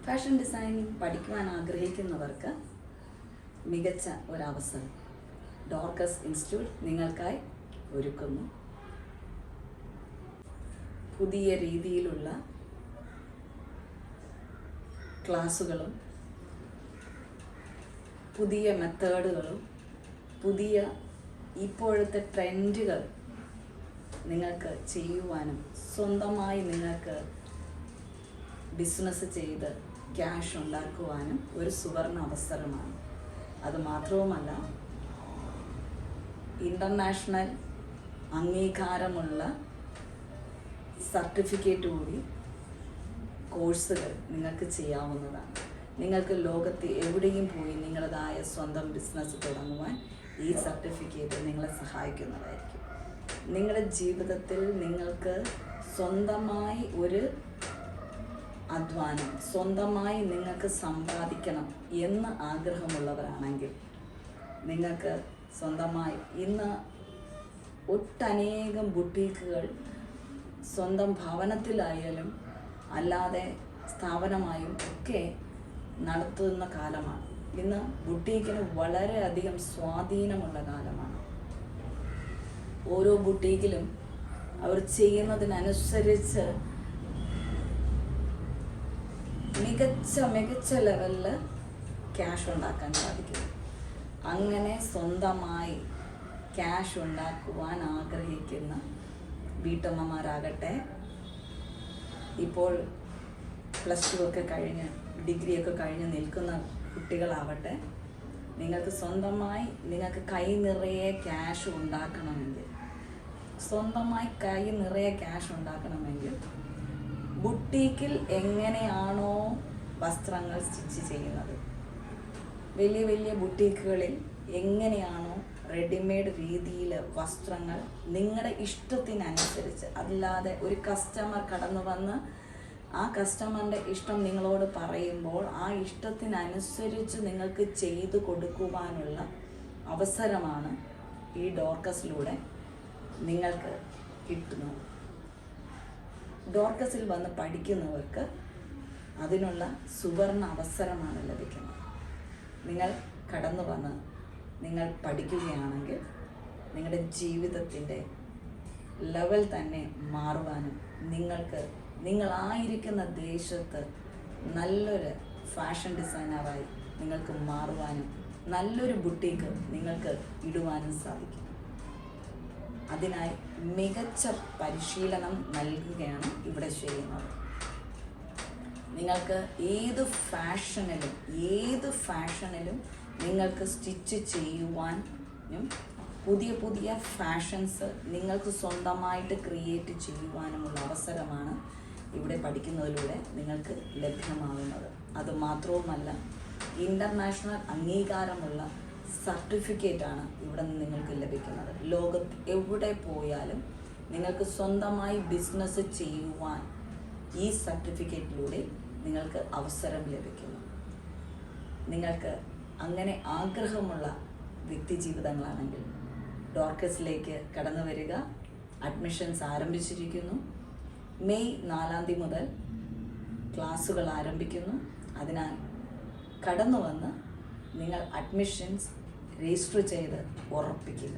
Fashion designing പഠിക്കുവാൻ ആഗ്രഹിക്കുന്നവർക്ക് മികച്ച ഒരവസരം ഡോർക്കസ് ഇൻസ്റ്റിറ്റ്യൂട്ട് നിങ്ങൾക്കായി ഒരുക്കുന്നു. പുതിയ രീതിയിലുള്ള ക്ലാസ്സുകളും പുതിയ മെത്തേഡുകളും പുതിയ ഇപ്പോഴത്തെ ട്രെൻഡുകൾ നിങ്ങൾക്ക് ചെയ്യുവാനും സ്വന്തമായി നിങ്ങൾക്ക് ബിസിനസ് ചെയ്ത് ക്യാഷ് ഉണ്ടാക്കുവാനും ഒരു സുവർണ അവസരമാണ്. അതുമാത്രവുമല്ല, ഇൻ്റർനാഷണൽ അംഗീകാരമുള്ള സർട്ടിഫിക്കറ്റ് കൂടി കോഴ്സുകൾ നിങ്ങൾക്ക് ചെയ്യാവുന്നതാണ്. നിങ്ങൾക്ക് ലോകത്ത് എവിടെയും പോയി നിങ്ങളുടേതായ സ്വന്തം ബിസിനസ് തുടങ്ങുവാൻ ഈ സർട്ടിഫിക്കറ്റ് നിങ്ങളെ സഹായിക്കുന്നതായിരിക്കും. നിങ്ങളുടെ ജീവിതത്തിൽ നിങ്ങൾക്ക് സ്വന്തമായി ഒരു അധ്വാനം, സ്വന്തമായി നിങ്ങൾക്ക് സമ്പാദിക്കണം എന്ന് ആഗ്രഹമുള്ളവരാണെങ്കിൽ നിങ്ങൾക്ക് സ്വന്തമായി ഇന്ന് ഒട്ടനേകം ബുട്ടീക്കുകൾ സ്വന്തം ഭവനത്തിലായാലും അല്ലാതെ സ്ഥാപനമായും ഒക്കെ നടത്തുന്ന കാലമാണ്. ഇന്ന് ബുട്ടീക്കിന് വളരെയധികം സ്വാധീനമുള്ള കാലമാണ്. ഓരോ ബുട്ടീക്കിലും അവർ ചെയ്യുന്നതിനനുസരിച്ച് മികച്ച ലെവലിൽ ക്യാഷ് ഉണ്ടാക്കാൻ സാധിക്കും. അങ്ങനെ സ്വന്തമായി ക്യാഷ് ഉണ്ടാക്കുവാൻ ആഗ്രഹിക്കുന്ന വീട്ടമ്മമാരാകട്ടെ, ഇപ്പോൾ +2 ഒക്കെ കഴിഞ്ഞ് ഡിഗ്രിയൊക്കെ കഴിഞ്ഞ് നിൽക്കുന്ന കുട്ടികളാവട്ടെ, നിങ്ങൾക്ക് സ്വന്തമായി നിങ്ങൾക്ക് കൈ നിറയെ ക്യാഷ് ഉണ്ടാക്കണമെങ്കിൽ ബുട്ടീക്കിൽ എങ്ങനെയാണോ വസ്ത്രങ്ങൾ സ്റ്റിച്ച് ചെയ്യുന്നത്, വലിയ ബുട്ടീക്കുകളിൽ എങ്ങനെയാണോ റെഡിമെയ്ഡ് രീതിയിൽ വസ്ത്രങ്ങൾ നിങ്ങളുടെ ഇഷ്ടത്തിനനുസരിച്ച്, അല്ലാതെ ഒരു കസ്റ്റമർ കടന്നു വന്ന് ആ കസ്റ്റമറിൻ്റെ ഇഷ്ടം നിങ്ങളോട് പറയുമ്പോൾ ആ ഇഷ്ടത്തിനനുസരിച്ച് നിങ്ങൾക്ക് ചെയ്തു കൊടുക്കുവാനുള്ള അവസരമാണ് ഈ ഡോർക്കസിലൂടെ നിങ്ങൾക്ക് കിട്ടുന്നത്. ഡോർക്കസിൽ വന്ന് പഠിക്കുന്നവർക്ക് അതിനുള്ള സുവർണ അവസരമാണ് ലഭിക്കുന്നത്. നിങ്ങൾ കടന്നു വന്ന് നിങ്ങൾ പഠിക്കുകയാണെങ്കിൽ നിങ്ങളുടെ ജീവിതത്തിൻ്റെ ലെവൽ തന്നെ മാറുവാനും നിങ്ങളായിരിക്കുന്ന ദേശത്ത് നല്ലൊരു ഫാഷൻ ഡിസൈനറായി നിങ്ങൾക്ക് മാറുവാനും നല്ലൊരു ബുട്ടീക്ക് നിങ്ങൾക്ക് ഇടുവാനും സാധിക്കും. അതിനായി മികച്ച പരിശീലനം നൽകുകയാണ് ഇവിടെ ചെയ്യുന്നത്. നിങ്ങൾക്ക് ഏത് ഫാഷനിലും നിങ്ങൾക്ക് സ്റ്റിച്ച് ചെയ്യുവാനും പുതിയ ഫാഷൻസ് നിങ്ങൾക്ക് സ്വന്തമായിട്ട് ക്രിയേറ്റ് ചെയ്യുവാനുമുള്ള അവസരമാണ് ഇവിടെ പഠിക്കുന്നതിലൂടെ നിങ്ങൾക്ക് ലഭ്യമാകുന്നത്. അതുമാത്രവുമല്ല, ഇൻ്റർനാഷണൽ അംഗീകാരമുള്ള സർട്ടിഫിക്കറ്റാണ് ഇവിടെ നിന്ന് നിങ്ങൾക്ക് ലഭിക്കുന്നത്. ലോകത്ത് എവിടെ പോയാലും നിങ്ങൾക്ക് സ്വന്തമായി ബിസിനസ് ചെയ്യുവാൻ ഈ സർട്ടിഫിക്കറ്റിലൂടെ നിങ്ങൾക്ക് അവസരം ലഭിക്കുന്നു. നിങ്ങൾക്ക് അങ്ങനെ ആഗ്രഹമുള്ള വ്യക്തി ജീവിതങ്ങളാണെങ്കിൽ ഡോർക്കസിലേക്ക് കടന്നു വരിക. അഡ്മിഷൻസ് ആരംഭിച്ചിരിക്കുന്നു. മെയ് 4 മുതൽ ക്ലാസ്സുകൾ ആരംഭിക്കുന്നു. അതിനാൽ കടന്നു വന്ന് നിങ്ങൾ അഡ്മിഷൻസ് രജിസ്റ്റർ ചെയ്ത് ഉറപ്പിക്കുക.